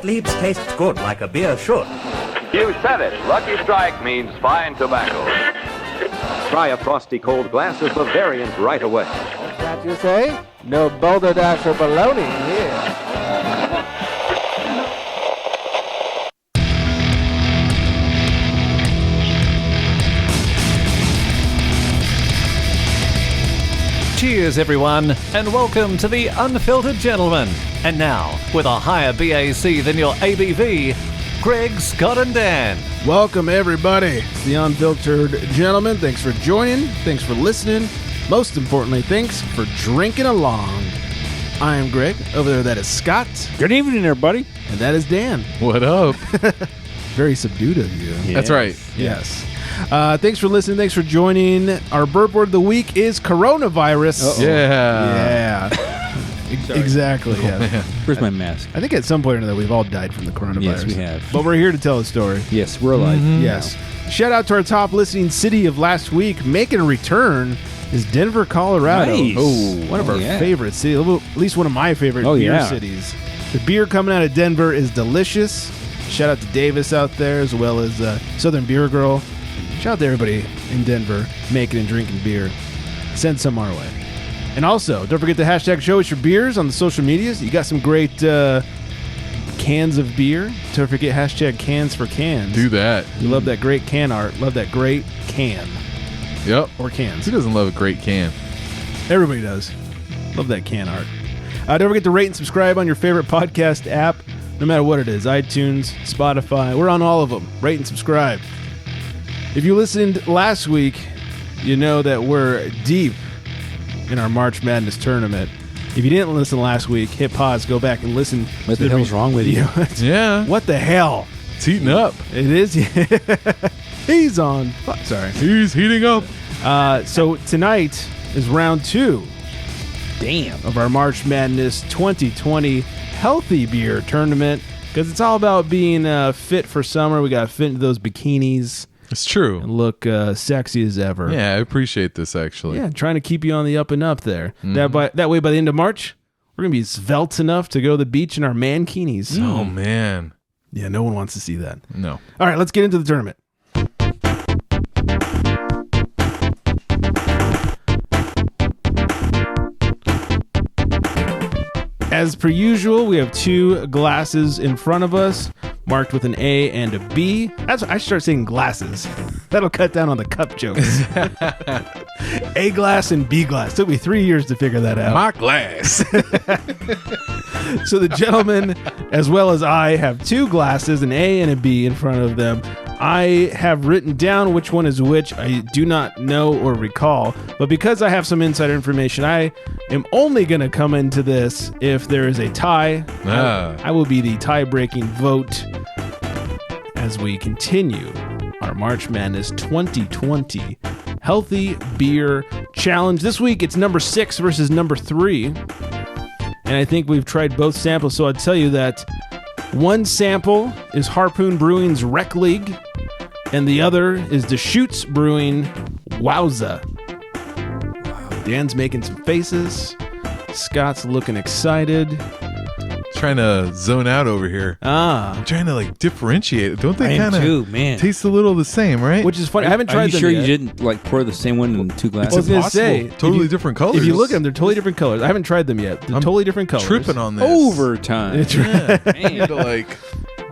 Gottlieb's tastes good like a beer should. You said it. Lucky Strike means fine tobacco. Try a frosty cold glass of Bavarian right away. What's that you say? No boulder dash or baloney here. Cheers, everyone, and welcome to the Unfiltered Gentleman. And now, with a higher BAC than your ABV, Greg, Scott, and Dan. Welcome, everybody. It's the Unfiltered Gentleman. Thanks for joining. Thanks for listening. Most importantly, thanks for drinking along. I am Greg. Over there, that is Scott. Good evening, everybody. And that is Dan. What up? Very subdued of you. Yes. That's right. Yes. Thanks for listening. Thanks for joining. Our burp word of the week is coronavirus. Uh-oh. Yeah. Exactly. Yeah. Where's my mask? I think at some point or another we've all died from the coronavirus. Yes, we have. But we're here to tell a story. Yes, we're alive. Mm-hmm. Yes. Shout out to our top listening city of last week. Making a return is Denver, Colorado. Nice. Oh, one of our favorite cities. At least one of my favorite beer cities. The beer coming out of Denver is delicious. Shout out to Davis out there, as well as Southern Beer Girl. Shout out to everybody in Denver making and drinking beer. Send some our way. And also, don't forget to hashtag show us your beers on the social medias. You got some great cans of beer. Don't forget hashtag cans for cans. Do that. We love that great can art. Love that great can. Yep. Or cans. Who doesn't love a great can? Everybody does. Love that can art. Don't forget to rate and subscribe on your favorite podcast app, no matter what it is. iTunes, Spotify. We're on all of them. Rate and subscribe. If you listened last week, you know that we're deep in our March Madness tournament. If you didn't listen last week, hit pause, go back and listen. What the hell's wrong with you? Yeah. What the hell? It's heating up. It is. He's on. Sorry. He's heating up. So tonight is round 2. Damn. Of our March Madness 2020 Healthy Beer Tournament. Because it's all about being fit for summer. We got to fit into those bikinis. It's true. And look sexy as ever. Yeah, I appreciate this, actually. Yeah, trying to keep you on the up and up there. Mm-hmm. That way, by the end of March, we're going to be svelte enough to go to the beach in our mankinis. Oh, man. Yeah, no one wants to see that. No. All right, let's get into the tournament. As per usual, we have 2 glasses in front of us, marked with an A and a B. I should start saying glasses. That'll cut down on the cup jokes. A glass and B glass. Took me 3 years to figure that out. My glass. So the gentleman, as well as I, have 2 glasses, an A and a B in front of them. I have written down which one is which. I do not know or recall. But because I have some insider information, I am only going to come into this if there is a tie. I will be the tie-breaking vote as we continue our March Madness 2020 Healthy Beer Challenge. This week, it's number 6 versus number 3. And I think we've tried both samples, so I'll tell you that one sample is Harpoon Brewing's Rec League, and the other is Deschutes Brewing Wowza. Dan's making some faces. Scott's looking excited. Trying to zone out over here. I'm trying to differentiate it. Don't they kind of taste a little the same, right? Which is funny. I haven't tried them sure yet. You didn't pour the same one in 2 glasses? I was going to say, totally different colors. If you look at them, they're totally different colors. I haven't tried them yet. They're totally different colors. Tripping on this. Overtime. Yeah. I need to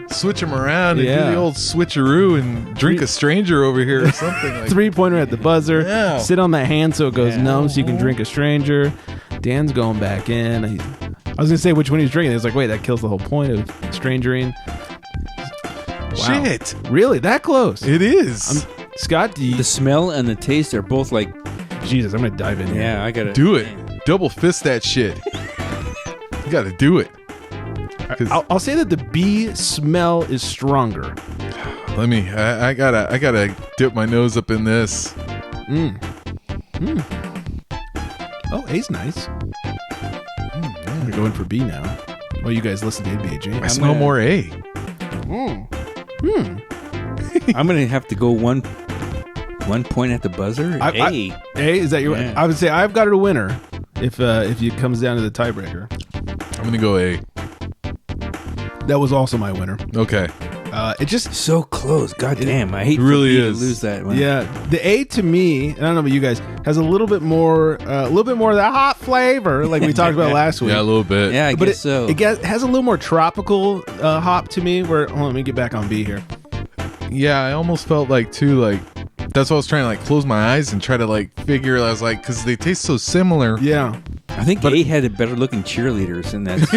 switch them around and do the old switcheroo and drink a stranger over here or something. 3-pointer at the buzzer. Yeah. Sit on that hand so it goes numb so you can drink a stranger. Dan's going back in. I was going to say which one he's drinking. It's like, wait, that kills the whole point of strangering. Wow. Shit. Really? That close? It is. Scott, the smell and the taste are both like... Jesus, I'm going to dive in here. Yeah, I got to... Do it. Double fist that shit. You got to do it. I'll say that the B smell is stronger. Let me. I gotta dip my nose up in this. Oh, A's nice. We're going for B now. Well, you guys listen to NBA Jam. I smell more A. I'm gonna have to go one point at the buzzer. A is that your? Yeah. I would say I've got it a winner if it comes down to the tiebreaker. I'm gonna go A. That was also my winner. Okay. It just So close. God damn. I hate It really for me is. to lose that one. Yeah, the A to me, and I don't know about you guys, has a little bit more of that hot flavor, like we talked about last week. Yeah, a little bit. Yeah, I But guess so. it has a little more tropical hop to me. Hold on, let me get back on B here. Yeah, I almost felt like too, like that's why I was trying to like close my eyes and try to like figure. I was like, because they taste so similar. Yeah, I think A had a better looking cheerleaders, and that's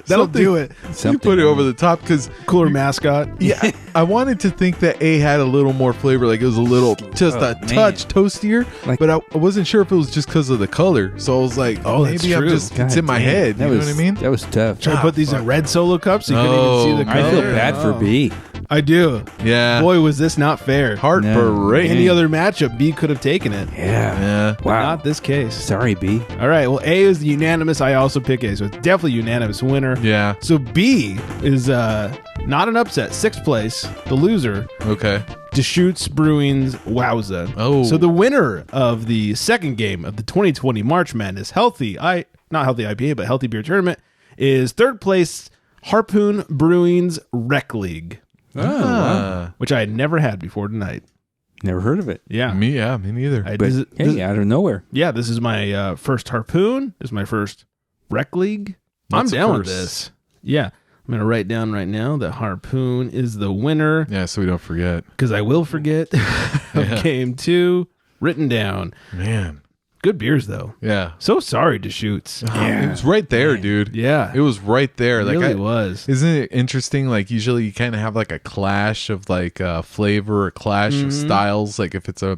that'll do it. You put it over the top because Cooler mascot. yeah, I wanted to think that A had a little more flavor, like it was a little, just a touch toastier, Like- but I wasn't sure if it was just because of the color. So I was like, Oh, that's maybe I'm true. just it's God in my damn. head. You know what I mean? That was tough. Try to put these in red solo cups so you couldn't even see the Oh, color. I feel bad for Oh. B. I do. Yeah. Boy, was this not fair. Heart No. parade. Any other matchup, B could have taken it. Yeah. Yeah. But Wow. not this case. Sorry, B. All right. Well, A is the unanimous. I also pick A, so it's definitely unanimous winner. Yeah. So B is not an upset. Sixth place, the loser, Okay. Deschutes Brewing's Wowza. Oh. So the winner of the second game of the 2020 March Madness not healthy IPA, but healthy beer tournament is third place Harpoon Brewing's Rec League, which I had never had before tonight. Never heard of it. Yeah. Me neither. I- But this is- hey, this- out of nowhere. yeah, this is my first Harpoon. This is my first Rec League. That's I'm a down with first. this. Yeah. I'm going to write down right now that Harpoon is the winner Yeah, so we don't forget. because I will forget of game 2. Written down. Man. Good beers, though. Yeah. So sorry, Deschutes. It was right there, dude. Yeah. It was right there. It Like really was. Isn't it interesting? Like usually you kind of have like a clash of like flavor, a clash of styles. Like if it's a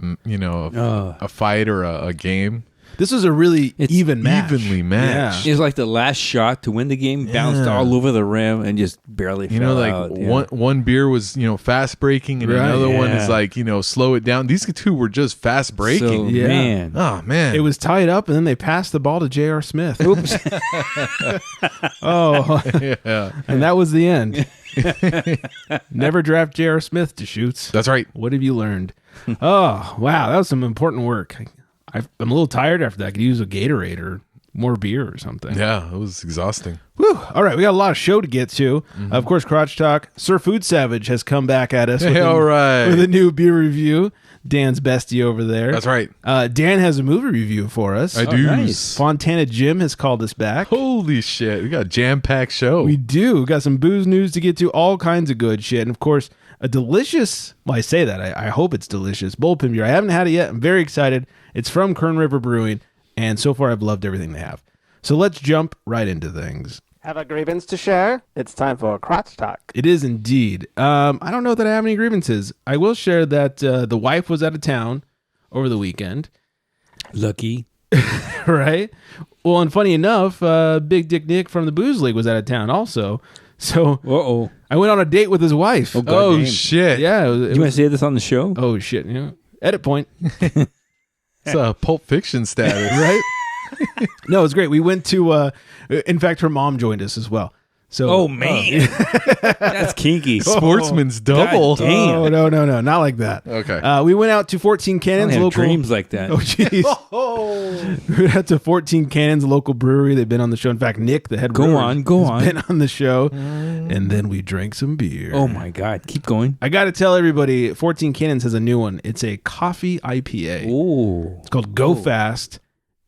fight or a game, This was a really It's even match. evenly matched. It was like the last shot to win the game, bounced Yeah. all over the rim, and just barely You know, fell like out. Yeah. one beer was fast breaking, and Right, another one is yeah. like slow it down. These two were just fast breaking. So, Yeah. man. Oh man, It was tied up, and then they passed the ball to J.R. Smith. Oops. Oh, yeah, and that was the end. Never draft J.R. Smith, Deschutes. that's right. What have you learned? Oh, wow. That was some important work. I'm a little tired after that. I could use a Gatorade or more beer or something. Yeah, it was exhausting. Whew. All right. We got a lot of show to get to. Of course, Crotch Talk. Sir Food Savage has come back at us with, All right, with a new beer review. Dan's bestie over there. that's right. Dan has a movie review for us. I do. nice. Fontana Jim has called us back. Holy shit, we got a jam packed show. We do. We got some booze news to get to, all kinds of good shit. And of course, a delicious, well, I say that, I hope it's delicious, Bullpen Beer. I haven't had it yet. I'm very excited. It's from Kern River Brewing, and so far I've loved everything they have. So let's jump right into things. Have a grievance to share? It's time for Crotch Talk. It is indeed. I don't know that I have any grievances. I will share that the wife was out of town over the weekend. Lucky. Right? Well, and funny enough, Big Dick Nick from the Booze League was out of town also. So Uh-oh. I went on a date with his wife. Oh, God oh damn. shit, Yeah. It You want to say this on the show? oh, shit. Edit point. it's a Pulp Fiction status. Right? No, it was great. We went to, in fact, her mom joined us as well. So, Oh, man. That's kinky. Sportsman's double. God damn. Oh, no, not like that. Okay. We went out to 14 I Cannons don't have local. dreams like that. Oh, jeez. We went out to 14 Cannons local brewery. They've been on the show. In fact, Nick, the head Go brewer, on, go has on. been on the show. And then we drank some beer. Oh, my God. Keep going. I got to tell everybody, 14 Cannons has a new one. It's a coffee IPA. Oh. It's called Go Fast.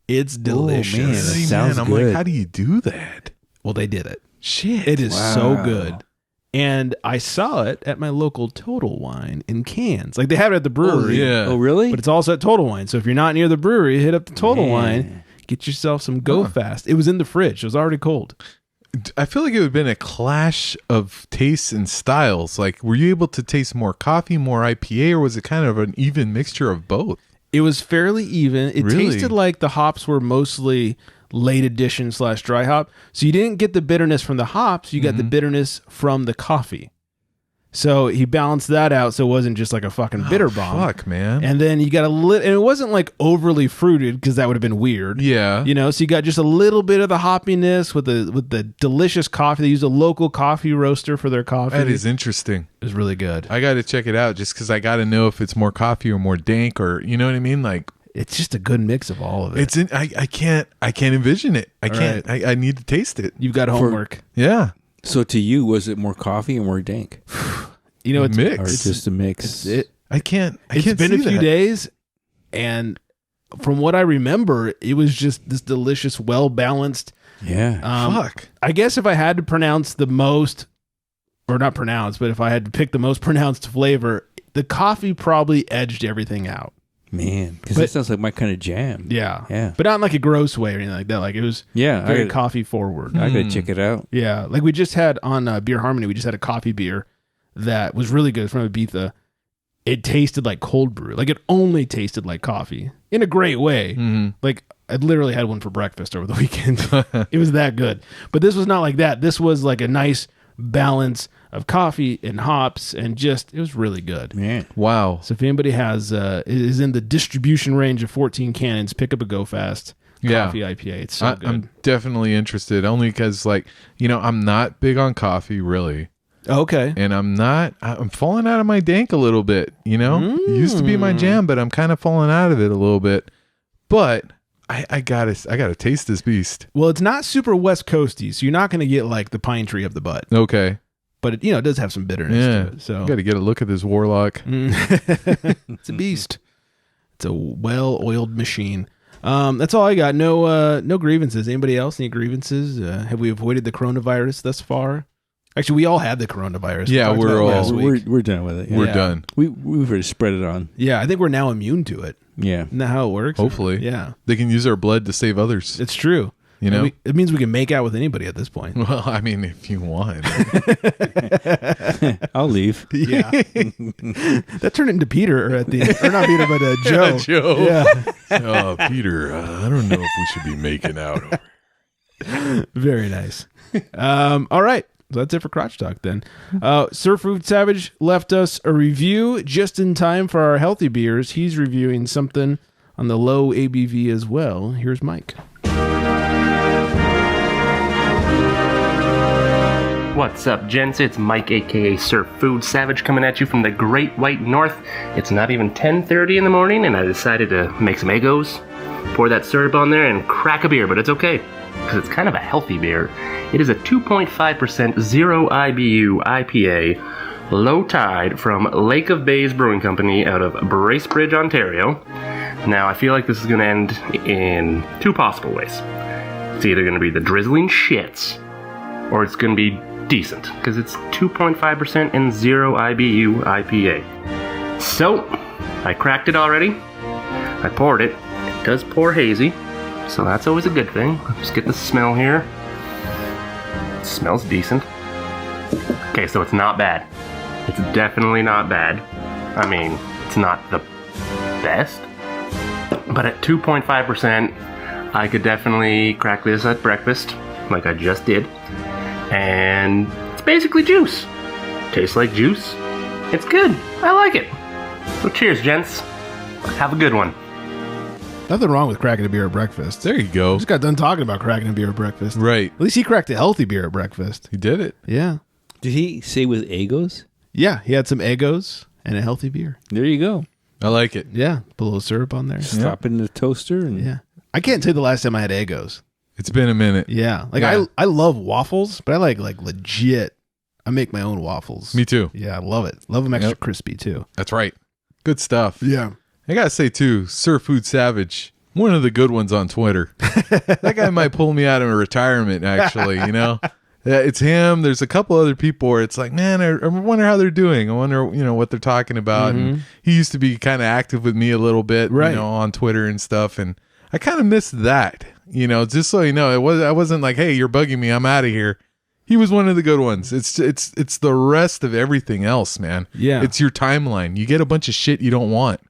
It's delicious. man. Hey, Sounds man, I'm good. like, how do you do that? Well, they did it. Shit. It is so Wow. good. And I saw it at my local Total Wine in Cans. Like they have it at the brewery. yeah. Oh, really? But it's also at Total Wine. So if you're not near the brewery, hit up the Total Wine. Get yourself some Go Fast. It was in the fridge. It was already cold. I feel like it would have been a clash of tastes and styles. Like, were you able to taste more coffee, more IPA, or was it kind of an even mixture of both? It was fairly even. It Really? tasted like the hops were mostly late edition / dry hop. So you didn't get the bitterness from the hops. You got the bitterness from the coffee. So he balanced that out so it wasn't just like a fucking bitter bomb. Fuck, man. And then you got a little, and it wasn't like overly fruited because that would have been weird. yeah. So you got just a little bit of the hoppiness with the delicious coffee. They use a local coffee roaster for their coffee. That is interesting. It was really good. I got to check it out just because I got to know if it's more coffee or more dank, or you know what I mean? Like, It's just a good mix of all of it. I can't envision it. I can't. I need to taste it. You've got homework. Yeah. So to you, was it more coffee or more dank? You know, it's Mix. Or just a mix? I can't. It's been a few days, and from what I remember, it was just this delicious, well balanced. Yeah. Fuck. I guess if I had to pronounce the most, or not pronounce, but if I had to pick the most pronounced flavor, the coffee probably edged everything out. Man, because that sounds like my kind of jam. Yeah. Yeah. But not in like a gross way or anything like that. Like it was very I coffee forward. gotta check it out. Yeah. Like we just had on Beer Harmony, we just had a coffee beer that was really good from Ibiza. It tasted like cold brew. Like it only tasted like coffee in a great way. Mm-hmm. Like I literally had one for breakfast over the weekend. It was that good. But this was not like that. This was like a nice balance of coffee and hops, and just it was really good. Man. Wow. So if anybody has is in the distribution range of 14 cannons, pick up a Go Fast coffee IPA. It's so good. I'm definitely interested, only because, like, you know, I'm not big on coffee, really. Okay. And I'm falling out of my dank a little bit, you know? It used to be my jam, but I'm kind of falling out of it a little bit. But I gotta taste this beast. Well, it's not super West Coasty, so you're not going to get like the pine tree of the butt. Okay. But it, it does have some bitterness to it. So got to get a look at this warlock. It's a beast. It's a well-oiled machine. That's all I got. No grievances. Anybody else? Any grievances? Have we avoided the coronavirus thus far? Actually, we all had the coronavirus. Yeah, We talked about it last week. We're done with it. Yeah. We're done. We've already spread it on. Yeah, I think we're now immune to it. Yeah. Isn't that how it works? Hopefully. Yeah. They can use our blood to save others. It's true. You know? It means we can make out with anybody at this point. Well, I mean, if you want. I'll leave. Yeah. That turned into Peter or not Peter, but Joe. Joe. Yeah. Oh, Peter, I don't know if we should be making out. Very nice. All right. So that's it for Crotch Talk then. Sir Food Savage left us a review just in time for our healthy beers. He's reviewing something on the low ABV as well. Here's Mike. What's up, gents? It's Mike, aka Sir Food Savage, coming at you from the Great White North. It's not even 10:30 in the morning, and I decided to make some Eggos, pour that syrup on there, and crack a beer, but it's okay, because it's kind of a healthy beer. It is a 2.5% 0 IBU IPA, Low Tide, from Lake of Bays Brewing Company out of Bracebridge, Ontario. Now, I feel like this is going to end in two possible ways. It's either going to be the drizzling shits, or it's going to be decent, because it's 2.5% and 0 IBU IPA. So, I cracked it already. I poured it. It does pour hazy, so that's always a good thing. Let's get the smell here. It smells decent. Okay, so it's not bad. It's definitely not bad. I mean, it's not the best, but at 2.5%, I could definitely crack this at breakfast, like I just did. And it's basically juice. Tastes like juice. It's good. I like it. So cheers, gents. Have a good one. Nothing wrong with cracking a beer at breakfast. There you go. Just got done talking about cracking a beer at breakfast. Right. At least he cracked a healthy beer at breakfast. He did it. Yeah. Did he say with Eggos? Yeah, he had some Eggos and a healthy beer. There you go. I like it. Yeah, put a little syrup on there. Stop it in the toaster. And Yeah. I can't tell you the last time I had Eggos. It's been a minute. Yeah. Like Yeah. I love waffles, but I like legit. I make my own waffles. Me too. Yeah, I love it. Love them extra Yep. crispy too. That's right. Good stuff. Yeah. I gotta say too, Sir Food Savage, one of the good ones on Twitter. That guy might pull me out of retirement, actually, you know? Yeah, it's him. There's a couple other people where it's like, man, I wonder how they're doing. I wonder, what they're talking about. And he used to be kind of active with me a little bit, Right. on Twitter and stuff. And I kind of missed that, just so you know, I wasn't like, hey, you're bugging me, I'm out of here. He was one of the good ones. It's the rest of everything else, man. Yeah. It's your timeline. You get a bunch of shit you don't want.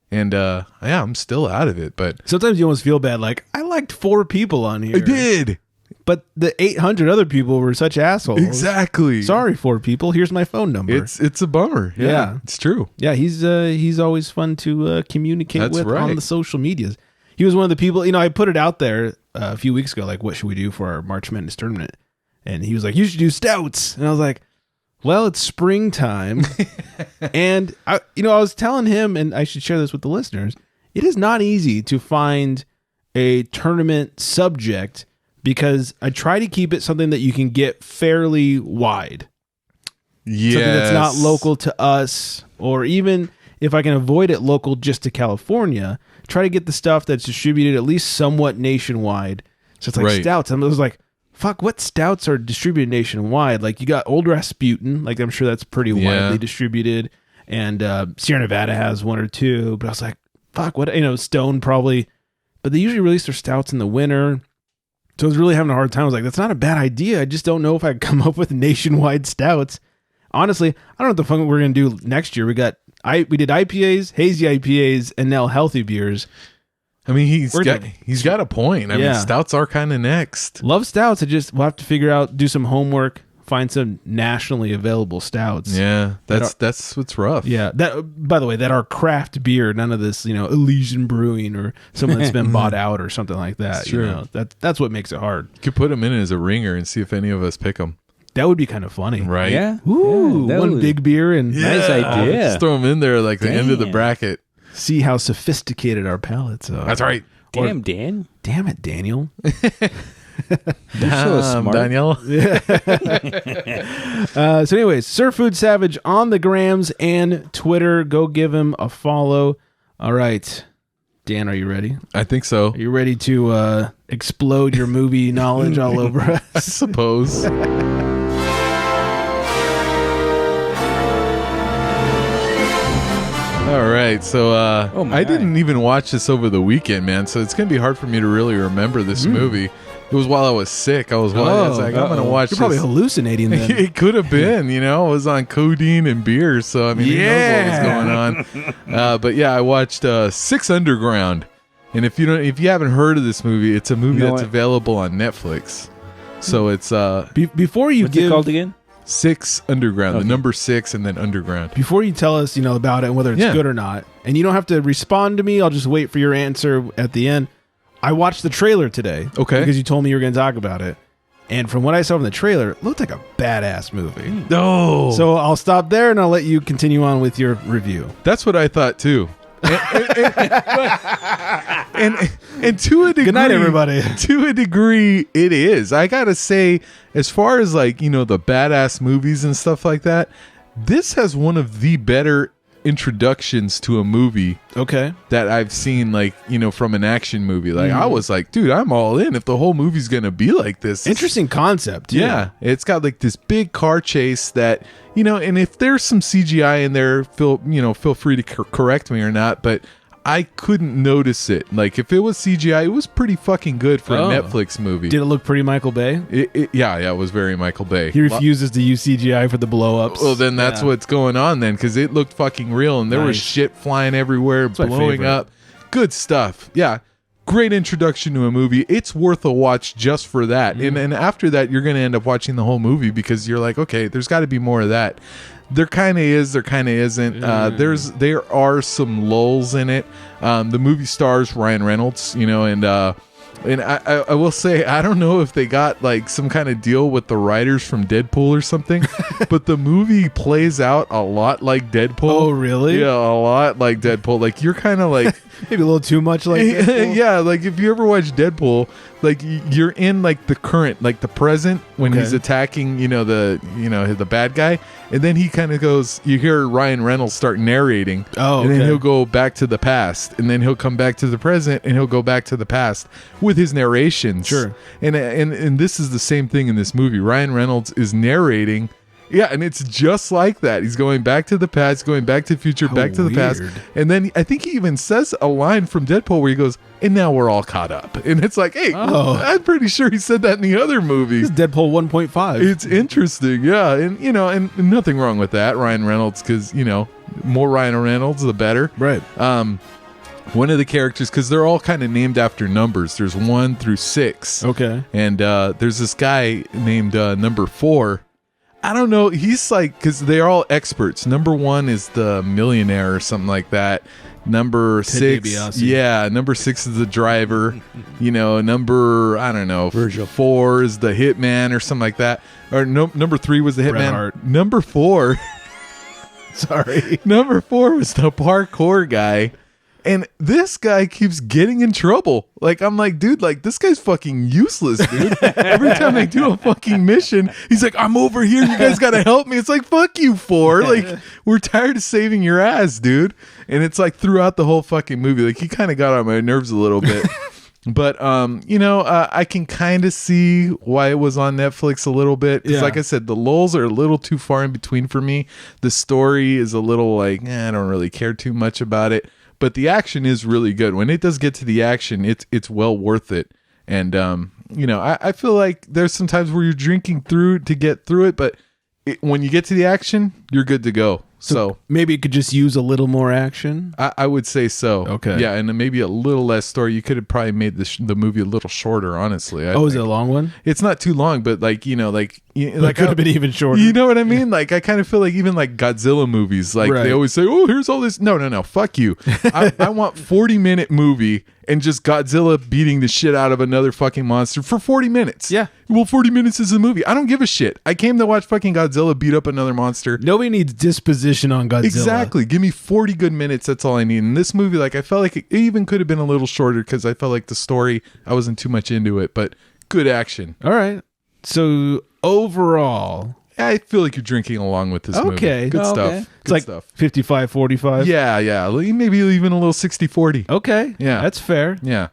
And I'm still out of it, but Sometimes you almost feel bad, like, I liked 4 people on here. I did. But the 800 other people were such assholes. Exactly. Sorry, 4 people. Here's my phone number. It's a bummer. Yeah. It's true. Yeah, he's always fun to communicate That's with right. on the social medias. He was one of the people, I put it out there a few weeks ago, like, what should we do for our March Madness tournament? And he was like, you should do stouts. And I was like, well, it's springtime. And I was telling him, and I should share this with the listeners, it is not easy to find a tournament subject because I try to keep it something that you can get fairly wide. Yes. Something that's not local to us, or even if I can avoid it local just to California, try to get the stuff that's distributed at least somewhat nationwide. So it's like Right. stouts. I was like, fuck, what stouts are distributed nationwide? Like you got Old Rasputin, like I'm sure that's pretty widely distributed, and Sierra Nevada has one or two. But I was like, fuck, what, Stone probably, but they usually release their stouts in the winter. So I was really having a hard time. I was like, that's not a bad idea. I just don't know if I could come up with nationwide stouts. Honestly, I don't know what the fuck we're gonna do next year. We did IPAs, hazy IPAs, and now healthy beers. I mean, he's got a point. I mean, stouts are kind of next. Love stouts. We'll have to figure out, do some homework, find some nationally available stouts. Yeah, that's what's rough. Yeah, that, by the way, that are craft beer, none of this, Elysian Brewing or someone that's been bought out or something like that. That's true. That's what makes it hard. You could put them in as a ringer and see if any of us pick them. That would be kind of funny. Right? Yeah. Ooh, Yeah, one big beer and Nice idea. Just throw them in there like the end of the bracket. see how sophisticated our palates are. That's right. Damn, Dan. Damn it, Daniel. You're so smart. Daniel. So anyways, Surf Food Savage on the grams and Twitter. Go give him a follow. All right. Dan, are you ready? I think so. Are you ready to explode your movie knowledge all over us? I suppose. All right, so I didn't even watch this over the weekend, man. So it's gonna be hard for me to really remember this movie. It was while I was sick. I was like, I'm gonna watch. You're probably this. hallucinating then. It could have been, I was on codeine and beer, so I mean, who knows what was going on. But yeah, I watched Six Underground, and if you haven't heard of this movie, it's a movie that's available on Netflix. So it's before you What's give it called again? Six Underground, the number 6 and then Underground. Before you tell us, about it and whether it's good or not, and you don't have to respond to me, I'll just wait for your answer at the end. I watched the trailer today. Okay. Because you told me you were going to talk about it. And from what I saw from the trailer, it looked like a badass movie. No. So I'll stop there and I'll let you continue on with your review. That's what I thought too. And to a degree, Good night, everybody. To a degree, it is. I gotta say, as far as the badass movies and stuff like that, this has one of the better introductions to a movie that I've seen, from an action movie. I was like, dude, I'm all in if the whole movie's gonna be like this. Interesting concept. Yeah, it's got this big car chase that, and if there's some CGI in there, feel free to correct me or not, but I couldn't notice it. If it was CGI, it was pretty fucking good for a Netflix movie. Did it look pretty Michael Bay? Yeah, it was very Michael Bay. He refuses to use CGI for the blow-ups. Well, then that's what's going on then, because it looked fucking real, and there was shit flying everywhere, blowing up. Good stuff. Yeah. Great introduction to a movie. It's worth a watch just for that. And after that, you're going to end up watching the whole movie because you're like, okay, there's got to be more of that. There kind of is. There kind of isn't. There are some lulls in it. The movie stars Ryan Reynolds, and I will say, I don't know if they got some kind of deal with the writers from Deadpool or something, but the movie plays out a lot like Deadpool. Oh, really? Yeah, a lot like Deadpool. You're kind of maybe a little too much like Deadpool. Yeah, if you ever watch Deadpool, you're in the current, the present when he's attacking, the bad guy, and then he kind of goes, you hear Ryan Reynolds start narrating, and then he'll go back to the past, and then he'll come back to the present, and he'll go back to the past with his narrations. Sure. And this is the same thing in this movie. Ryan Reynolds is narrating. Yeah, and it's just like that. He's going back to the past, going back to the future, back to the past. And then I think he even says a line from Deadpool where he goes, and now we're all caught up. And it's like, hey, I'm pretty sure he said that in the other movie. This is Deadpool 1.5. It's interesting, yeah. And, and nothing wrong with that, Ryan Reynolds, because, more Ryan Reynolds, the better. Right. One of the characters, because they're all kind of named after numbers. There's 1 through 6. Okay. And there's this guy named number 4. I don't know. He's because they're all experts. Number 1 is the millionaire or something like that. Number 6, number 6 is the driver. Number, I don't know, Virgil. 4 is the hitman or something like that. Or number 3 was the hitman. Hart. Number 4, sorry. number 4 was the parkour guy. And this guy keeps getting in trouble. Like, I'm like, dude, like, this guy's fucking useless, dude. Every time they do a fucking mission, he's like, I'm over here. You guys got to help me. It's like, fuck you, Four. Like, we're tired of saving your ass, dude. And it's like throughout the whole fucking movie, like, he kind of got on my nerves a little bit. But, I can kind of see why it was on Netflix a little bit. Because like I said, the lulls are a little too far in between for me. The story is a little like, I don't really care too much about it. But the action is really good. When it does get to the action, it's well worth it. And, I feel like there's some times where you're drinking through to get through it. But when you get to the action, you're good to go. So maybe it could just use a little more action. I would say so. Okay. Yeah, and then maybe a little less story. You could have probably made the movie a little shorter, honestly. I is think. it a long one? It's not too long, but like could have been even shorter. You know what I mean? Like I kind of feel like even like Godzilla movies, like they always say, "Oh, here's all this." No, fuck you. I want 40-minute movie and just Godzilla beating the shit out of another fucking monster for 40 minutes. Yeah. Well, 40 minutes is a movie. I don't give a shit. I came to watch fucking Godzilla beat up another monster. Nobody needs disposition on Godzilla. Exactly. Give me 40 good minutes. That's all I need. In this movie, like I felt like it even could have been a little shorter because I felt like the story, I wasn't too much into it, but good action. All right. So overall, I feel like you're drinking along with this movie. Good stuff. It's like 55-45. Yeah. Maybe even a little 60-40. Okay. Yeah. That's fair. Yeah.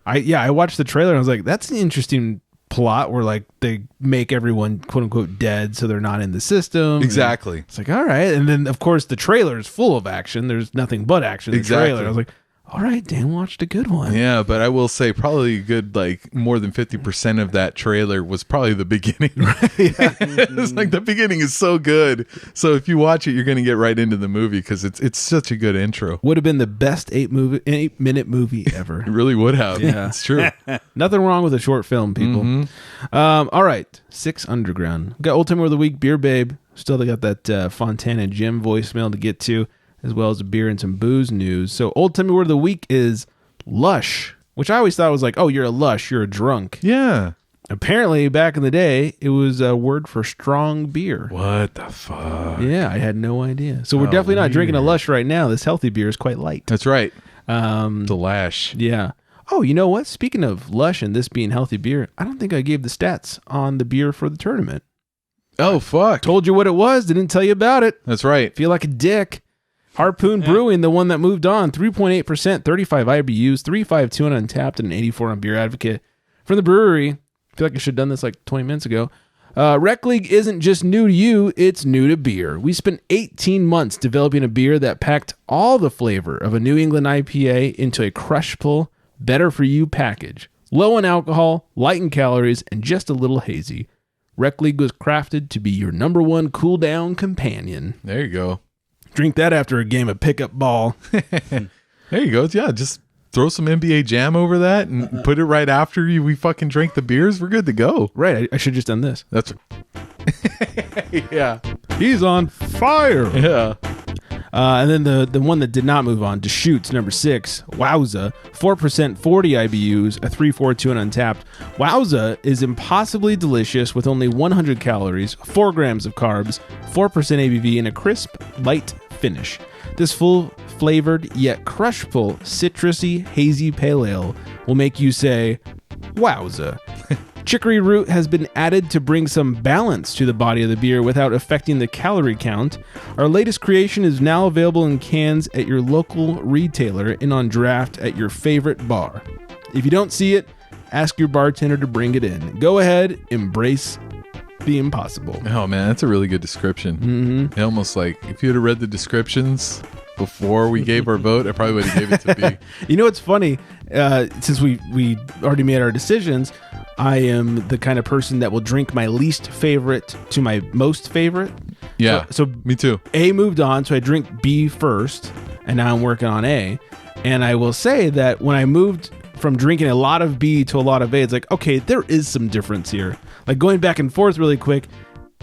I watched the trailer and I was like, that's an interesting plot where like they make everyone quote unquote dead so they're not in the system. Exactly. And it's like, all right. And then of course the trailer is full of action. There's nothing but action in the trailer. I was like, all right, Dan watched a good one. Yeah, but I will say probably a good, like, more than 50% of that trailer was probably the beginning. It's like the beginning is so good. So if you watch it, you're going to get right into the movie because it's such a good intro. Would have been the best 8-minute movie ever. It really would have. Yeah. It's true. Nothing wrong with a short film, people. Mm-hmm. All right, 6 Underground. Got Old Timer of the Week, Beer Babe. Still got that Fontana Jim voicemail to get to, as well as a beer and some booze news. So Old Timey Word of the Week is lush, which I always thought was like, oh, you're a lush, you're a drunk. Yeah. Apparently, back in the day, it was a word for strong beer. What the fuck? Yeah, I had no idea. So we're definitely not drinking a lush right now. This healthy beer is quite light. That's right. The lash. Yeah. Oh, you know what? Speaking of lush and this being healthy beer, I don't think I gave the stats on the beer for the tournament. Oh, fuck. Told you what it was, didn't tell you about it. That's right. Feel like a dick. Harpoon Brewing, the one that moved on, 3.8%, 35 IBUs, 3.52 on Untapped, and an 84 on Beer Advocate. From the brewery, I feel like I should have done this like 20 minutes ago. Rec League isn't just new to you, it's new to beer. We spent 18 months developing a beer that packed all the flavor of a New England IPA into a crushable, better-for-you package. Low in alcohol, light in calories, and just a little hazy. Rec League was crafted to be your number one cool-down companion. There you go. Drink that after a game of pickup ball. There you go. Yeah, just throw some NBA Jam over that and put it right after we fucking drink the beers. We're good to go. Right. I should have just done this. That's yeah. He's on fire. Yeah. And then the one that did not move on, Deschutes, number 6, Wowza, 4%, 40 IBUs, a 3.42 on Untapped. Wowza is impossibly delicious with only 100 calories, 4 grams of carbs, 4% ABV, and a crisp, light finish. This full-flavored yet crushable, citrusy, hazy pale ale will make you say, Wowza. Chicory root has been added to bring some balance to the body of the beer without affecting the calorie count. Our latest creation is now available in cans at your local retailer and on draft at your favorite bar. If you don't see it, ask your bartender to bring it in. Go ahead, embrace the impossible. Oh man, that's a really good description. Mm-hmm. It almost like if you had read the descriptions before we gave our vote, I probably would have gave it to B. You know what's funny? Since we already made our decisions, I am the kind of person that will drink my least favorite to my most favorite. Yeah, so me too. A moved on, so I drink B first, and now I'm working on A. And I will say that when I moved from drinking a lot of B to a lot of A, it's like, okay, there is some difference here. Like going back and forth really quick,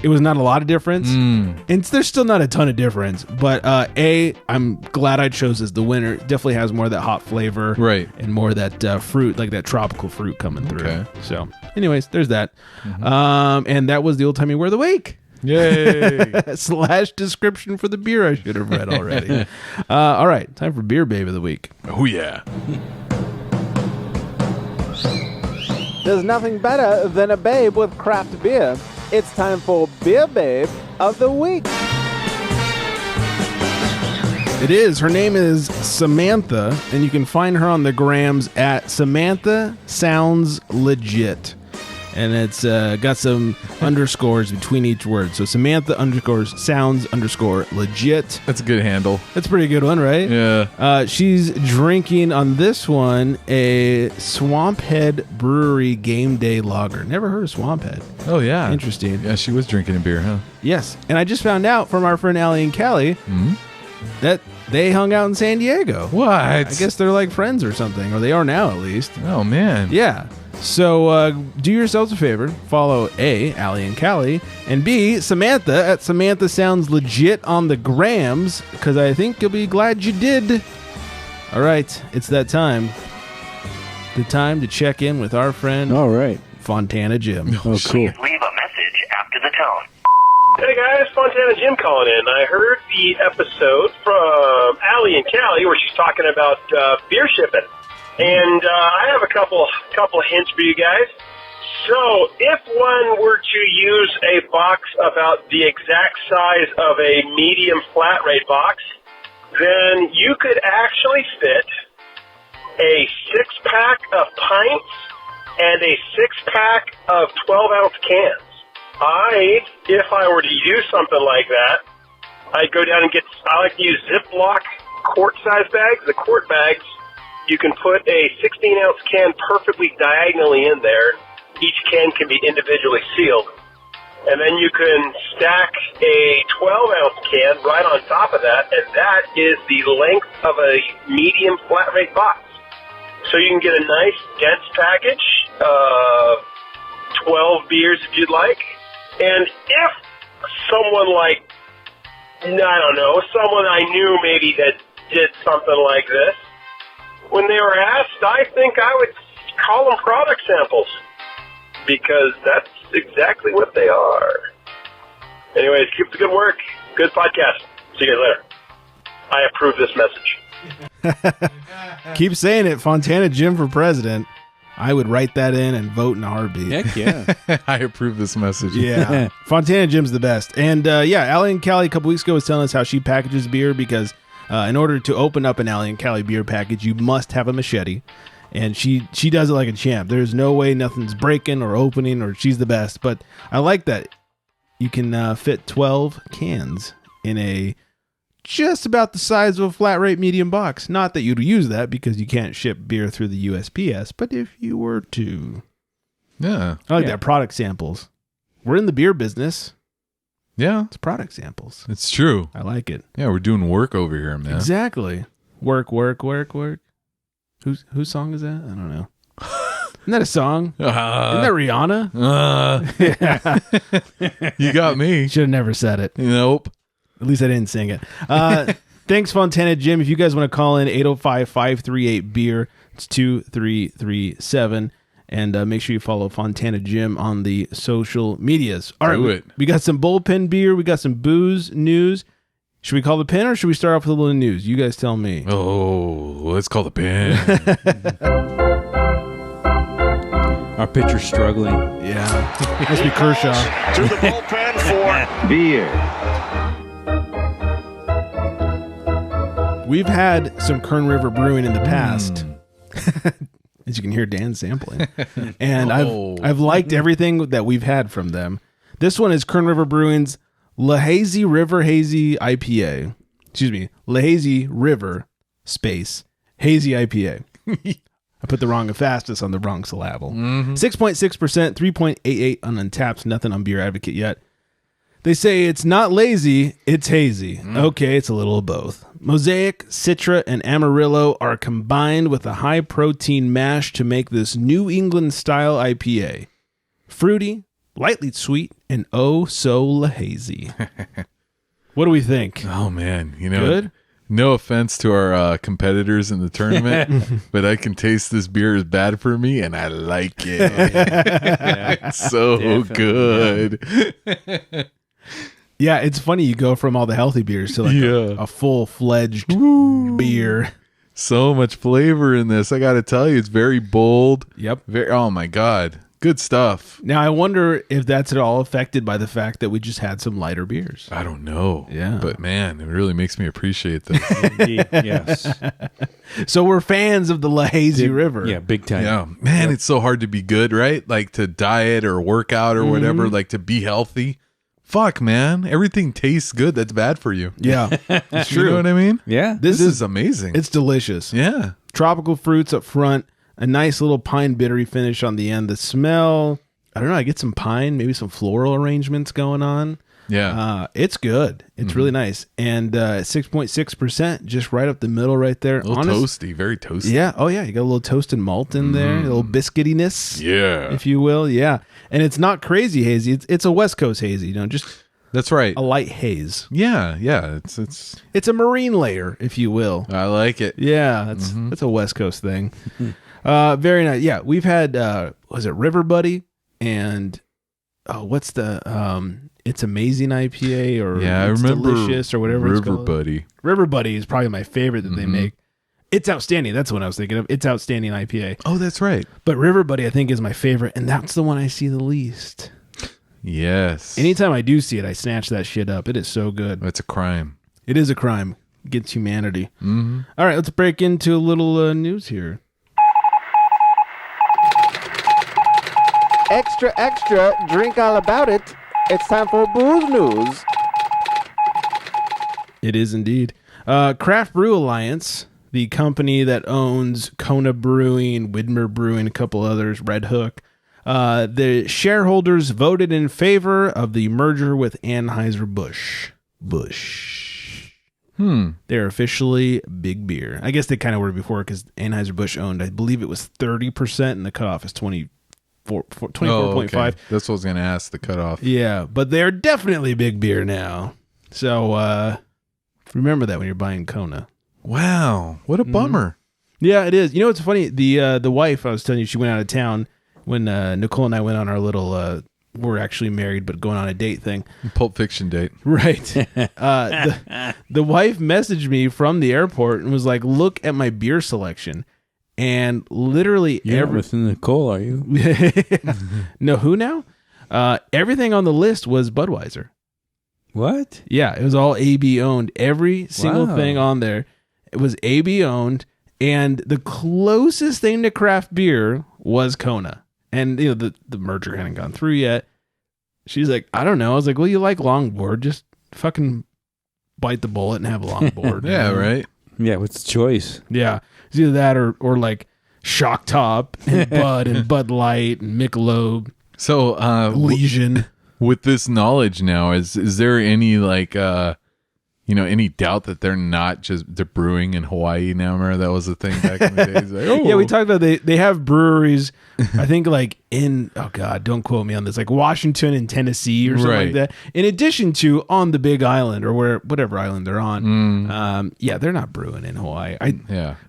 it was not a lot of difference. And there's still not a ton of difference. But A, I'm glad I chose as the winner. It definitely has more of that hot flavor. Right. And more of that fruit, like that tropical fruit coming through. Okay. So anyways, there's that. And that was the Old Timey Word of the Week. Yay! / description for the beer I should have read already. All right, time for Beer Babe of the Week. Oh, yeah. There's nothing better than a babe with craft beer. It's time for Beer Babe of the Week. It is. Her name is Samantha, and you can find her on the grams at Samantha Sounds Legit. And it's got some underscores between each word. So Samantha _sounds_legit. That's a good handle. That's a pretty good one, right? Yeah. She's drinking on this one a Swamphead Brewery Game Day Lager. Never heard of Swamphead. Oh, yeah. Interesting. Yeah, she was drinking a beer, huh? Yes. And I just found out from our friend Allie and Callie that they hung out in San Diego. What? I guess they're like friends or something, or they are now at least. Oh, man. Yeah. So do yourselves a favor. Follow A, Allie and Callie, and B, Samantha at Samantha Sounds Legit on the grams, because I think you'll be glad you did. All right. It's that time. The time to check in with our friend All right. Fontana Jim. Oh, cool. Leave a message after the tone. Hey guys, Fontana Jim calling in. I heard the episode from Allie and Callie where she's talking about beer shipping. And I have a couple hints for you guys. So if one were to use a box about the exact size of a medium flat rate box, then you could actually fit a 6-pack of pints and a 6-pack of 12-ounce cans. If I were to use something like that, I'd go down and I like to use Ziploc quart-size bags. The quart bags, you can put a 16-ounce can perfectly diagonally in there. Each can can be individually sealed. And then you can stack a 12-ounce can right on top of that, and that is the length of a medium flat rate box. So you can get a nice, dense package of 12 beers if you'd like. And if someone someone I knew maybe that did something like this, when they were asked, I think I would call them product samples, because that's exactly what they are. Anyways, keep the good work. Good podcast. See you guys later. I approve this message. Keep saying it, Fontana Jim for president. I would write that in and vote in a heartbeat. Heck yeah. I approve this message. Yeah. Fontana Jim's the best. And Allie and Callie a couple weeks ago was telling us how she packages beer, because in order to open up an Allie and Callie beer package, you must have a machete. And she does it like a champ. There's no way nothing's breaking or opening, or she's the best. But I like that you can fit 12 cans in a just about the size of a flat rate medium box. Not that you'd use that, because you can't ship beer through the USPS, but if you were to. Yeah. I like that. Product samples. We're in the beer business. Yeah. It's product samples. It's true. I like it. Yeah, we're doing work over here, man. Exactly. Work. Whose song is that? I don't know. Isn't that a song? Isn't that Rihanna? You got me. Should have never said it. Nope. At least I didn't sing it. Thanks, Fontana Jim. If you guys want to call in, 805-538-BEER. It's 2337. And make sure you follow Fontana Jim on the social medias. All right, we got some Bullpen Beer. We got some booze news. Should we call the pin, or should we start off with a little news? You guys tell me. Oh, let's call the pin. Our pitcher's struggling. Yeah. Must be Kershaw. To the bullpen for Beer. We've had some Kern River Brewing in the past. As you can hear Dan sampling. And I've liked everything that we've had from them. This one is Kern River Brewing's Lhazy River Hazy IPA. Excuse me, Lhazy River space Hazy IPA. I put the wrong emphasis on the wrong syllable. 6.6%, 3.88 on Untapped. Nothing on Beer Advocate yet. They say it's not lazy, it's hazy. Okay, it's a little of both. Mosaic, Citra, and Amarillo are combined with a high-protein mash to make this New England-style IPA. Fruity, lightly sweet, and oh so hazy. What do we think? Oh, man. You know, good? No offense to our competitors in the tournament, but I can taste this beer is bad for me, and I like it. It's so good. Yeah, it's funny. You go from all the healthy beers to like a full-fledged beer. So much flavor in this. I got to tell you, it's very bold. Yep. Oh my God. Good stuff. Now, I wonder if that's at all affected by the fact that we just had some lighter beers. I don't know. Yeah. But man, it really makes me appreciate this. Indeed, yes. So we're fans of the Lhazy River. Yeah, big time. Yeah. Man, it's so hard to be good, right? Like to diet or work out or whatever, like to be healthy. Fuck, man. Everything tastes good that's bad for you. Yeah. It's true. You know what I mean? Yeah. This is amazing. It's delicious. Yeah. Tropical fruits up front, a nice little pine bittery finish on the end. The smell, I don't know, I get some pine, maybe some floral arrangements going on. Yeah. It's good. It's really nice. And 6.6%, just right up the middle right there. A little toasty, very toasty. Yeah. Oh, yeah. You got a little toasted malt in there, a little biscuitiness, Yeah. if you will. Yeah. And it's not crazy hazy. It's a West Coast hazy, just That's right. a light haze. Yeah. Yeah. It's a marine layer, if you will. I like it. Yeah. That's a West Coast thing. Very nice. Yeah. We've had, was it River Buddy? And, what's the, It's Amazing IPA or I It's remember Delicious or whatever it's River called. Buddy. River Buddy is probably my favorite that they make. It's Outstanding. That's what I was thinking of. It's Outstanding IPA. Oh, that's right. But River Buddy, I think, is my favorite, and that's the one I see the least. Yes. Anytime I do see it, I snatch that shit up. It is so good. That's a crime. It is a crime against humanity. All right, let's break into a little news here. Extra, extra, drink all about it. It's time for booze news. It is indeed. Craft Brew Alliance, the company that owns Kona Brewing, Widmer Brewing, a couple others, Red Hook. The shareholders voted in favor of the merger with Anheuser-Busch. They're officially Big Beer. I guess they kind of were before because Anheuser-Busch owned, I believe it was 30% and the cutoff is 24.5. Okay. That's what I was going to ask, the cutoff. Yeah, but they're definitely Big Beer now. So remember that when you're buying Kona. Wow. What a bummer. Yeah, it is. You know what's funny? The wife, I was telling you, she went out of town when Nicole and I went on our little, we're actually married, but going on a date thing. Pulp Fiction date. Right. The wife messaged me from the airport and was like, look at my beer selection. And literally You're not with Nicole, are you? No, who now? Everything on the list was Budweiser. What? Yeah, it was all AB owned. Every single Wow. thing on there, it was AB owned. And the closest thing to craft beer was Kona. And you know the merger hadn't gone through yet. She's like, I don't know. I was like, well, you like longboard. Just fucking bite the bullet and have a longboard. Yeah, right. Yeah, what's the choice? Yeah. It's either that or like Shock Top and Bud and Bud Light and Michelob. So Legion. With this knowledge now, is there any like any doubt that they're not just they're brewing in Hawaii now? Remember that was the thing back in the days? Like, Yeah, we talked about they have breweries, I think like in, oh God, don't quote me on this, like Washington and Tennessee or something like Right. that. In addition to on the Big Island or whatever island they're on. Yeah, they're not brewing in Hawaii.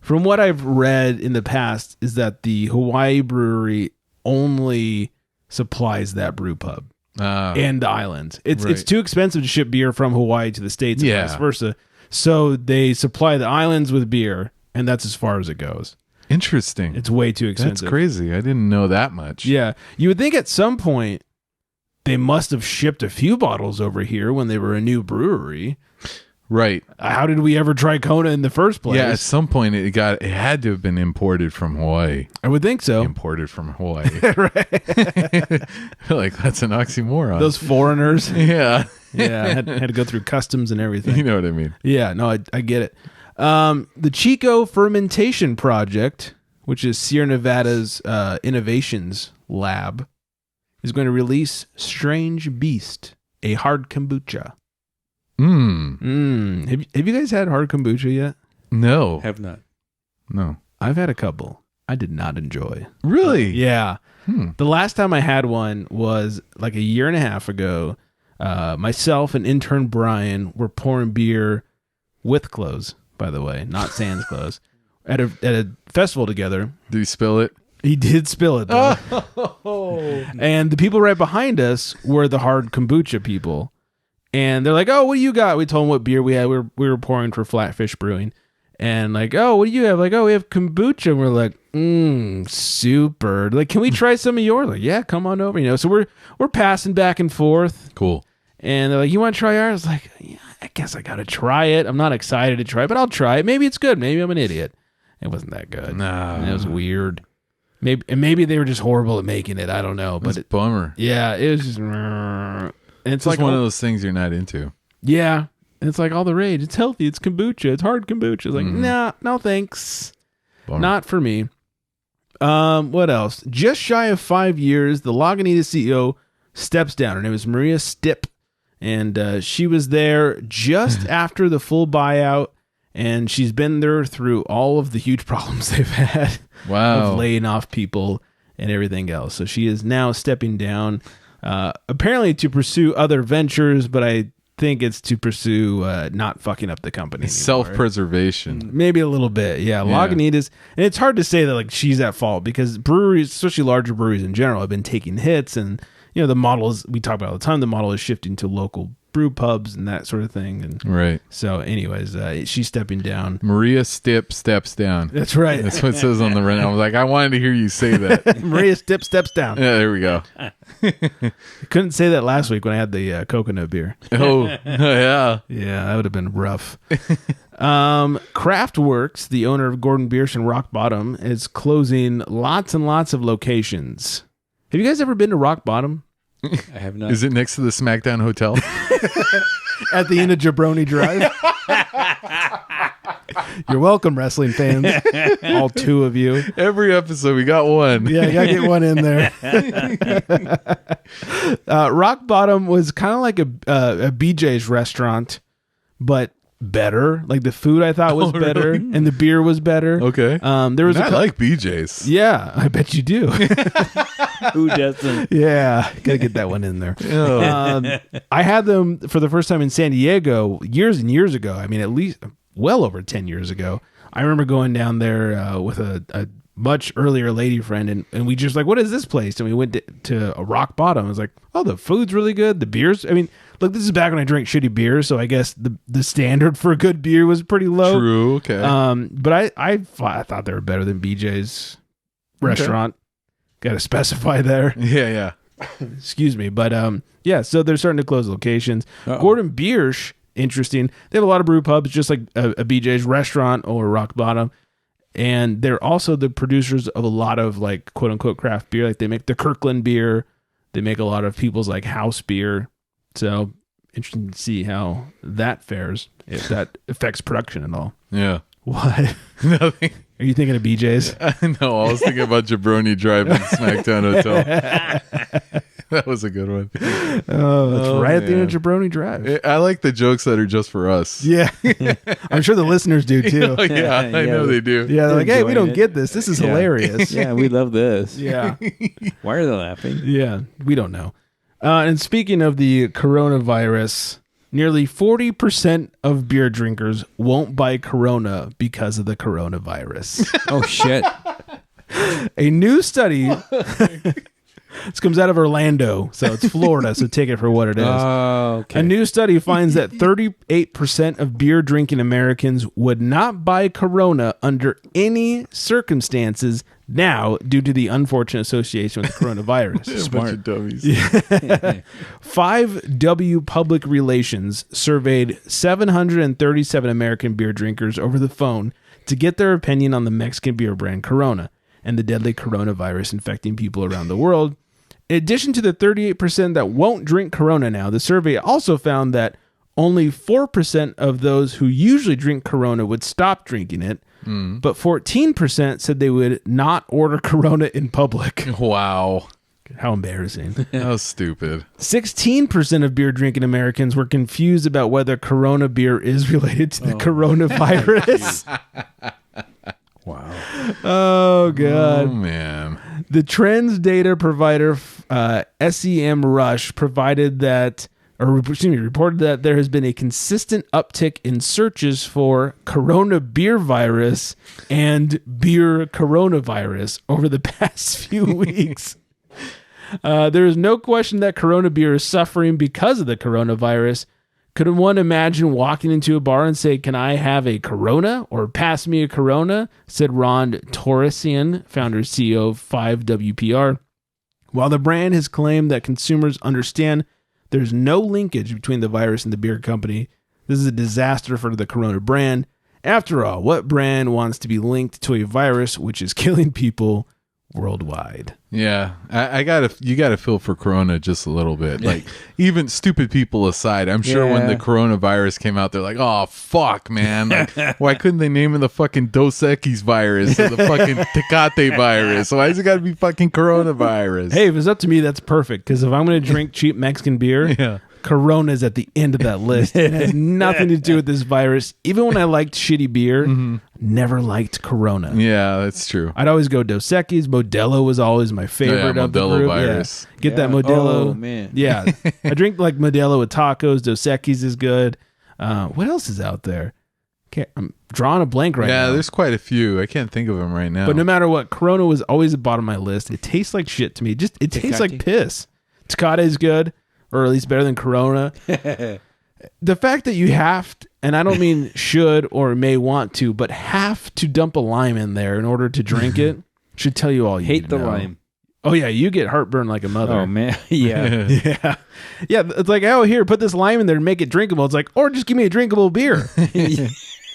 From what I've read in the past is that the Hawaii brewery only supplies that brew pub. And the islands. It's too expensive to ship beer from Hawaii to the States and vice versa. So they supply the islands with beer, and that's as far as it goes. Interesting. It's way too expensive. That's crazy. I didn't know that much. Yeah. You would think at some point they must have shipped a few bottles over here when they were a new brewery. Right. How did we ever try Kona in the first place? Yeah, at some point it had to have been imported from Hawaii. I would think so. Imported from Hawaii. Right. Like that's an oxymoron. Those foreigners. Yeah. Yeah. Had to go through customs and everything. You know what I mean? Yeah, no, I get it. The Chico Fermentation Project, which is Sierra Nevada's innovations lab, is going to release Strange Beast, a hard kombucha. Have you guys had hard kombucha yet? No. Have not. No. I've had a couple. I did not enjoy. Really? Yeah. The last time I had one was like a year and a half ago. Myself and intern Brian were pouring beer with clothes, by the way, not sans clothes, at a festival together. Did he spill it? He did spill it, though. And the people right behind us were the hard kombucha people. And they're like, oh, what do you got? We told them what beer we had. We were pouring for Flatfish Brewing. And like, oh, what do you have? Like, oh, we have kombucha. And we're like, super. Like, can we try some of yours? Like, yeah, come on over. You know, so we're passing back and forth. Cool. And they're like, you want to try ours? Like, yeah, I guess I got to try it. I'm not excited to try it, but I'll try it. Maybe it's good. Maybe I'm an idiot. It wasn't that good. No. It was weird. Maybe they were just horrible at making it. I don't know. But it's a bummer. Yeah, it was just... And it's like one of those things you're not into. Yeah. And it's like all the rage. It's healthy. It's kombucha. It's hard kombucha. It's like, nah, no thanks. Bummer. Not for me. What else? Just shy of 5 years, the Lagunitas CEO steps down. Her name is Maria Stipp. And she was there just after the full buyout. And she's been there through all of the huge problems they've had. Wow. Of laying off people and everything else. So she is now stepping down, apparently to pursue other ventures, but I think it's to pursue not fucking up the company anymore. Self-preservation. Maybe a little bit. Yeah. Lagunitas. And it's hard to say that like she's at fault because breweries, especially larger breweries in general, have been taking hits. And, you know, the model is, we talk about all the time, the model is shifting to local brew pubs and that sort of thing. And right. So anyways, she's stepping down. Maria Stipp steps down. That's right. That's what it says on the run. I was like, I wanted to hear you say that. Maria Stipp steps down. Yeah, there we go. I couldn't say that last week when I had the coconut beer. Oh, yeah. Yeah, that would have been rough. Craftworks, the owner of Gordon Biersch and Rock Bottom, is closing lots and lots of locations. Have you guys ever been to Rock Bottom? I have not. Is it next to the SmackDown Hotel? At the end of Jabroni Drive? You're welcome, wrestling fans. All two of you. Every episode, we got one. Yeah, you got to get one in there. Rock Bottom was kind of like a BJ's restaurant, but better. Like the food I thought was better, really? and the beer was better. Okay. There was I like BJ's. Yeah, I bet you do. Who doesn't? Yeah, gotta get that one in there. Oh. I had them for the first time in San Diego years and years ago. I mean, at least well over 10 years ago. I remember going down there with a much earlier lady friend, and we just like, what is this place? And we went to a Rock Bottom. I was like, oh, the food's really good. The beers, I mean, look, this is back when I drank shitty beer, so I guess the standard for a good beer was pretty low. True, okay. But I thought they were better than BJ's restaurant. Got to specify there. Yeah. Excuse me. But yeah, so they're starting to close locations. Uh-oh. Gordon Biersch, interesting. They have a lot of brew pubs, just like a BJ's restaurant or Rock Bottom. And they're also the producers of a lot of like quote unquote craft beer. Like they make the Kirkland beer. They make a lot of people's like house beer. So interesting to see how that fares, if that affects production at all. Yeah. What? Nothing. Are you thinking of BJ's? No, I was thinking about Jabroni Drive and SmackDown Hotel. That was a good one. Oh, that's right at the end of Jabroni Drive. I like the jokes that are just for us. Yeah. I'm sure the listeners do too. Oh, yeah, I know they do. Yeah, they're like, hey, we don't it. get this. This is hilarious. Yeah, we love this. Yeah. Why are they laughing? Yeah, we don't know. And speaking of the coronavirus, nearly 40% of beer drinkers won't buy Corona because of the coronavirus. Oh, shit. A new study... This comes out of Orlando, so it's Florida, so take it for what it is. Oh, okay. A new study finds that 38% of beer drinking Americans would not buy Corona under any circumstances now due to the unfortunate association with the coronavirus. A bunch of dummies. 5W Public Relations surveyed 737 American beer drinkers over the phone to get their opinion on the Mexican beer brand Corona and the deadly coronavirus infecting people around the world. In addition to the 38% that won't drink Corona now, the survey also found that only 4% of those who usually drink Corona would stop drinking it, but 14% said they would not order Corona in public. Wow. How embarrassing. How stupid. 16% of beer drinking Americans were confused about whether Corona beer is related to the coronavirus. Wow. Oh, God. Oh, man. The trends data provider SEM Rush reported that there has been a consistent uptick in searches for Corona beer virus and beer coronavirus over the past few weeks. There is no question that Corona beer is suffering because of the coronavirus, Could one imagine walking into a bar and say, "Can I have a Corona?" or "Pass me a Corona?" said Ron Torresian, founder CEO of 5WPR. While the brand has claimed that consumers understand there's no linkage between the virus and the beer company, this is a disaster for the Corona brand. After all, what brand wants to be linked to a virus which is killing people worldwide? Yeah, you gotta feel for Corona just a little bit. Like, even stupid people aside, I'm sure when the coronavirus came out, they're like, "Oh fuck, man! Like, why couldn't they name it the fucking Dos Equis virus or the fucking Tecate virus? Why is it gotta be fucking coronavirus?" Hey, if it's up to me, that's perfect. Because if I'm going to drink cheap Mexican beer, Corona's at the end of that list. It has nothing to do with this virus. Even when I liked shitty beer, never liked Corona. Yeah, that's true. I'd always go Dos Equis. Modelo was always my favorite of the Modelo group. virus. Yeah. Get that Modelo. Oh, man. Yeah. I drink like Modelo with tacos. Dos Equis is good. What else is out there? I'm drawing a blank right now. Yeah, there's quite a few. I can't think of them right now. But no matter what, Corona was always at the bottom of my list. It tastes like shit to me. It tastes like piss. Tecate is good, or at least better than Corona. The fact that you have to, and I don't mean should or may want to, but have to dump a lime in there in order to drink it should tell you all you Hate need the to know. lime. Oh yeah, you get heartburn like a mother. Oh man, yeah. Yeah. It's like, oh, here, put this lime in there to make it drinkable. It's like, or just give me a drinkable beer.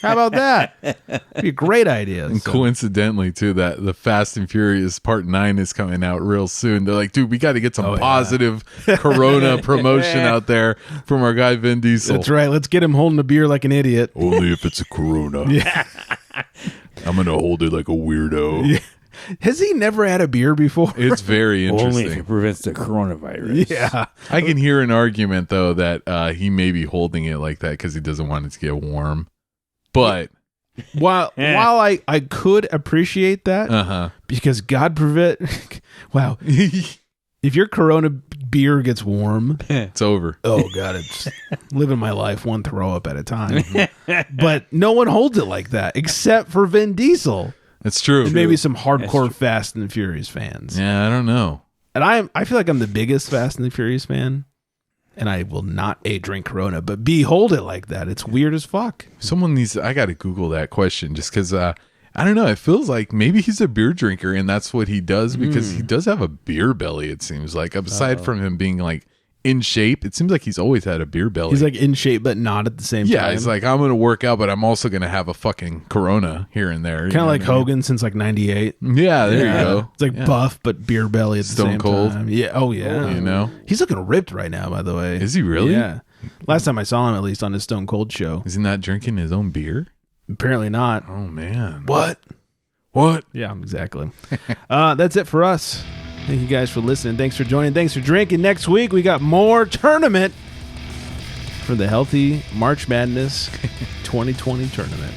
How about that? That'd be a great idea. And coincidentally, too, that the Fast and Furious Part 9 is coming out real soon. They're like, dude, we got to get some positive Corona promotion out there from our guy Vin Diesel. That's right. Let's get him holding a beer like an idiot. Only if it's a Corona. Yeah. I'm going to hold it like a weirdo. Yeah. Has he never had a beer before? It's very interesting. Only if it prevents the coronavirus. Yeah. I can hear an argument, though, that he may be holding it like that because he doesn't want it to get warm. But while I could appreciate that, because God prevent, wow, if your Corona beer gets warm, it's over. Oh God, it's living my life one throw up at a time. But no one holds it like that except for Vin Diesel. That's true. And maybe some hardcore Fast and the Furious fans. Yeah, I don't know. And I feel like I'm the biggest Fast and the Furious fan. And I will not A, drink Corona, but B, hold it like that. It's weird as fuck. Someone needs I got to Google that question just because I don't know. It feels like maybe he's a beer drinker and that's what he does because he does have a beer belly, it seems like. Aside from him being like in shape, it seems like he's always had a beer belly. He's like in shape, but not at the same time. Yeah, he's like, I'm going to work out, but I'm also going to have a fucking Corona here and there. Kind of like Hogan since like 98. Yeah, there you go. It's like buff, but beer belly at the Stone same Cold. time. Yeah. Oh, yeah. You know? He's looking ripped right now, by the way. Is he really? Yeah. Last time I saw him, at least on his Stone Cold show. Is he not drinking his own beer? Apparently not. Oh, man. What? Yeah, exactly. That's it for us. Thank you guys for listening. Thanks for joining. Thanks for drinking. Next week, we got more tournament for the Healthy March Madness 2020 tournament.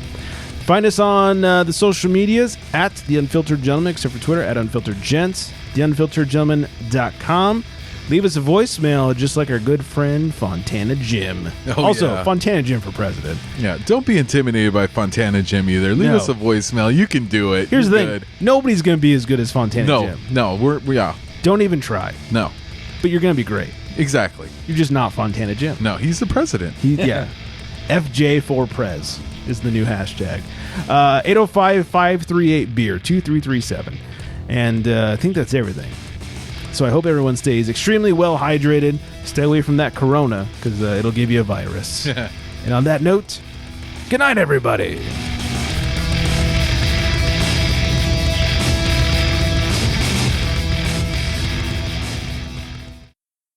Find us on the social medias at The Unfiltered Gentleman, except for Twitter, at Unfiltered Gents, theunfilteredgentleman.com. Leave us a voicemail, just like our good friend Fontana Jim. Fontana Jim for president. Yeah, don't be intimidated by Fontana Jim either. Leave us a voicemail. You can do it. Here's the thing. Nobody's going to be as good as Fontana Jim. No, we're Don't even try. No. But you're going to be great. Exactly. You're just not Fontana Jim. No, he's the president. FJ4Prez is the new hashtag. 805-538-BEER, 2337. And I think that's everything. So I hope everyone stays extremely well hydrated. Stay away from that Corona because it'll give you a virus. And on that note, good night, everybody.